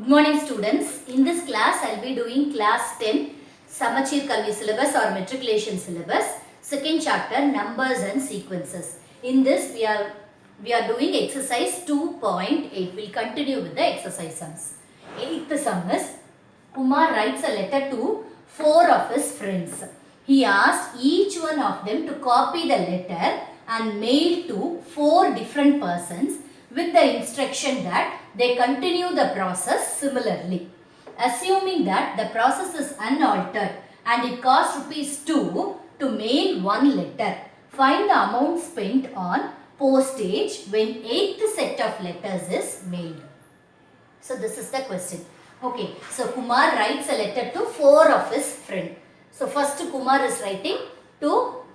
Good morning students. In this class I will be doing class 10 Samachir Kalvi syllabus or matriculation syllabus, second chapter numbers and sequences. In this we are doing exercise 2.8. We will continue with the exercise sums. Eighth sum is Kumar writes a letter to 4 of his friends. He asked each one of them to copy the letter and mail to 4 different persons with the instruction that they continue the process similarly. Assuming that the process is unaltered and it costs ₹2 to mail one letter, find the amount spent on postage when 8th set of letters is mailed. So this is the question. Okay, so Kumar writes a letter to 4 of his friends. So first Kumar is writing to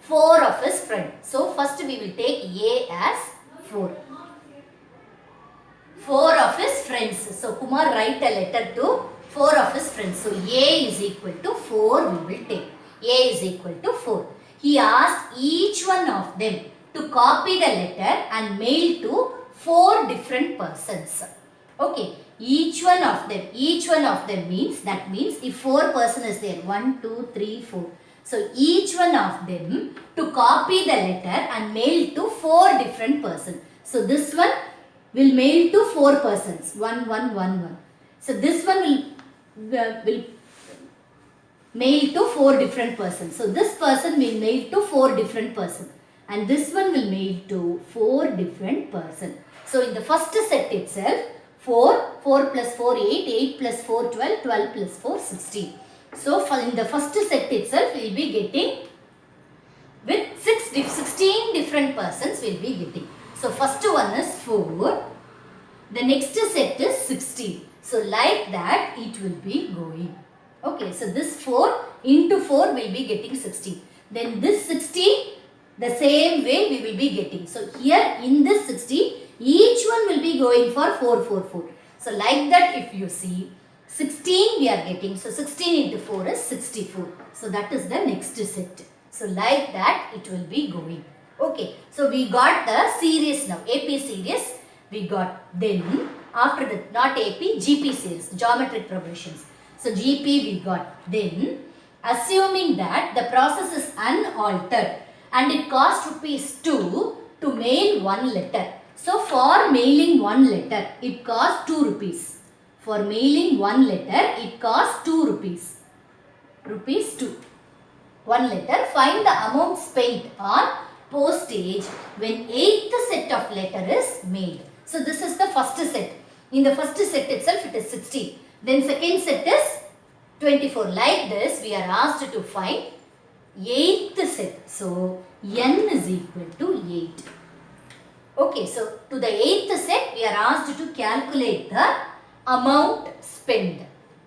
4 of his friends. So first we will take A as 4. 4 of his friends. So Kumar write a letter to 4 of his friends. So A is equal to 4 we will take. A is equal to 4. He asked each one of them to copy the letter and mail to 4 different persons. Okay. Each one of them means, that means if 4 person is there, 1, 2, 3, 4. So each one of them to copy the letter and mail to 4 different persons. So this one will mail to 4 persons, 1, 1, 1, 1. So this one will mail to 4 different persons. So this person will mail to 4 different persons and this one will mail to 4 different persons. So in the first set itself, 4 plus 4, 8, 8 plus 4, 12, 12 plus 4, 16. So in the first set itself, we will be getting with 16 different persons we will be getting. So first one is 4, the next set is 16. So like that it will be going. Okay, so this 4 into 4 will be getting 16. Then this 16, the same way we will be getting. So here in this 16, each one will be going for 4, 4, 4. So like that if you see, 16 we are getting. So 16 into 4 is 64. So that is the next set. So like that it will be going. Okay. So we got the series now. AP series we got. Then after that, not AP, GP series, geometric progressions. So GP we got. Then assuming that the process is unaltered and it costs ₹2 to mail one letter. So for mailing one letter, it costs ₹2. For mailing one letter, it costs ₹2. ₹2. One letter. Find the amount spent on postage when 8th set of letter is mailed. So this is the first set. In the first set itself, it is 16. Then second set is 24. Like this, we are asked to find 8th set. So n is equal to 8. Okay, so to the 8th set, we are asked to calculate the amount spent.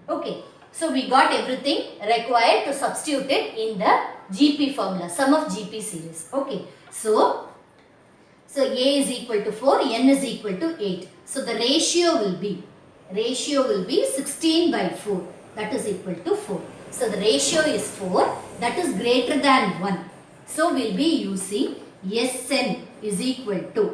Okay, so we got everything required to substitute it in the GP formula, sum of GP series. Okay, so A is equal to 4, n is equal to 8. So the ratio will be 16 by 4, that is equal to 4. So the ratio is 4, that is greater than 1. So we will be using Sn is equal to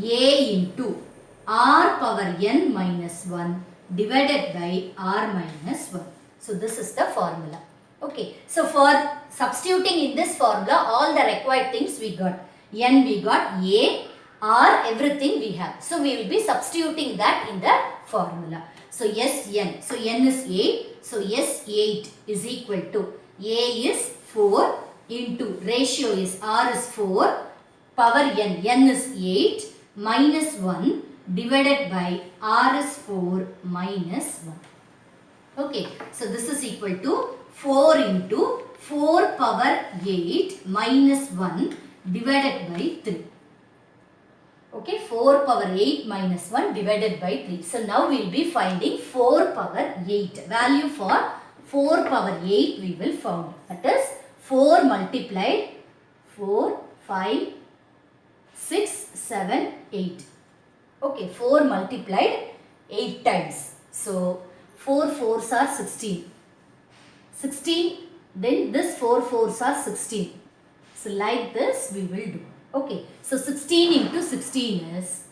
A into r power n minus 1 divided by r minus 1. So this is the formula. Okay. So for substituting in this formula, all the required things we got. N we got, A, R, everything we have. So we will be substituting that in the formula. So Sn. So n is 8. So S8 is equal to A is 4 into ratio is R is 4 power n. N is 8 minus 1 divided by R is 4 minus 1. Okay. So this is equal to 4 into 4 power 8 minus 1 divided by 3. Okay, 4 power 8 minus 1 divided by 3. So now we will be finding 4 power 8. Value for 4 power 8 we will find. That is 4 multiplied 4, 5, 6, 7, 8. Okay, 4 multiplied 8 times. So 4 4s are 16. 16, then this 4 4s are 16. So like this we will do. Okay, so 16 into 16 is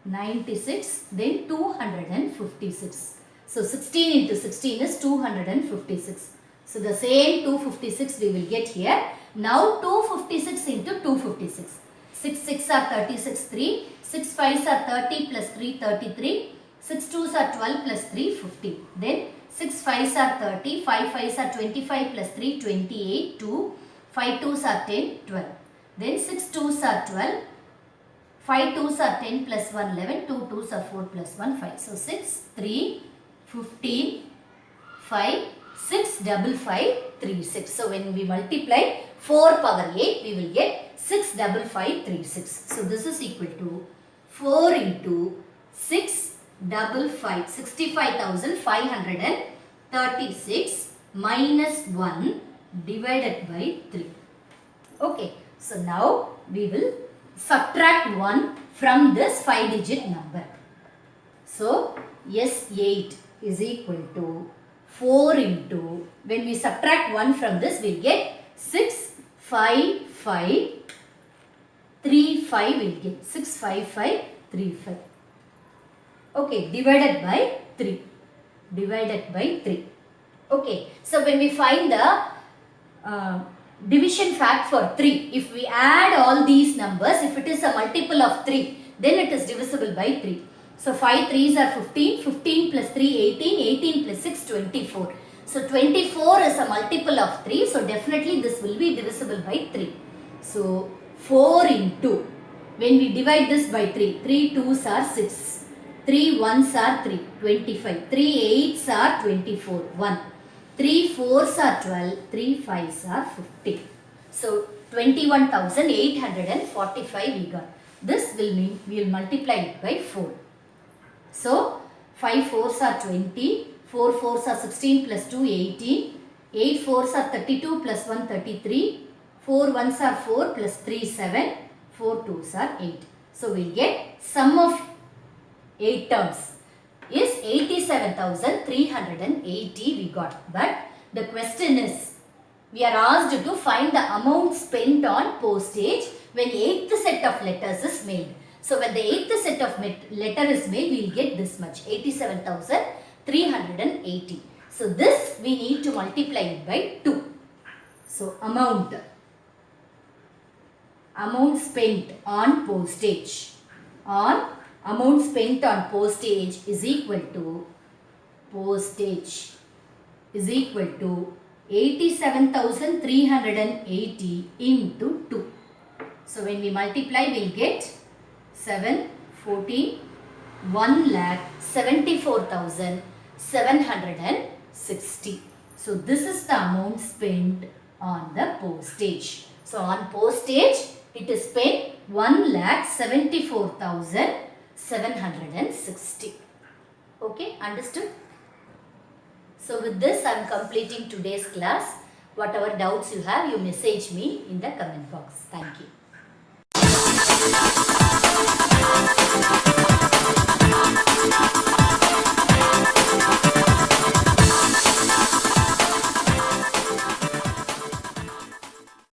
96, then 256. So 16 into 16 is 256. So the same 256 we will get here. Now 256 into 256. 6 6 are 36, 3. 6 5s are 30 plus 3, 33. 6 2s are 12 plus 3, 50. Then 6 5s are 30, 5 5s are 25 plus 3, 28, 2. 5 2s are 10, 12. Then 6 2s are 12. 5 2s are 10 plus 1, 11. 2 2s are 4 plus 1, 5. So 6, 3, 15, 5, 6, double 5, 3, 6. So when we multiply 4 power 8, we will get 6 double 5, 3, 6. So this is equal to 4 into 6 double 5, 65,536 minus 1 divided by 3. Okay, so now we will subtract 1 from this 5-digit number. So S8 is equal to 4 into, when we subtract 1 from this, we will get 6, 5, 5, 3, 5 we will get 6, 5, 5, 3, 5. Okay, divided by 3. Divided by 3. Okay, so when we find the division fact for 3, if we add all these numbers, if it is a multiple of 3, then it is divisible by 3. So 5 3s are 15, 15 plus 3 18, 18 plus 6 24. So 24 is a multiple of 3, so definitely this will be divisible by 3. So 4 into, when we divide this by 3, 3 2s are 6, 3 1s are 3, 25, 3 8s are 24, 1. 3 4s are 12, 3 5s are 50. So 21,845 we got. This will mean we will multiply it by 4. So 5 4s are 20, 4 4s are 16 plus 2 18, 8 4s are 32 plus 1 33, 4 1s are 4 plus 3 7, 4 2s are 8. So we will get sum of 8 terms is 87,380 we got. But the question is, we are asked to find the amount spent on postage when 8th set of letters is mailed. So when the 8th set of letter is mailed, we will get this much, 87,380. So this we need to multiply it by 2. So amount spent on postage is equal to postage is equal to 87,380 into 2. So when we multiply, we will get 7, 14, 1,74,760. So this is the amount spent on the postage. So on postage, it is spent 1,74,760. Okay, understood? So with this, I am completing today's class. Whatever doubts you have, you message me in the comment box. Thank you.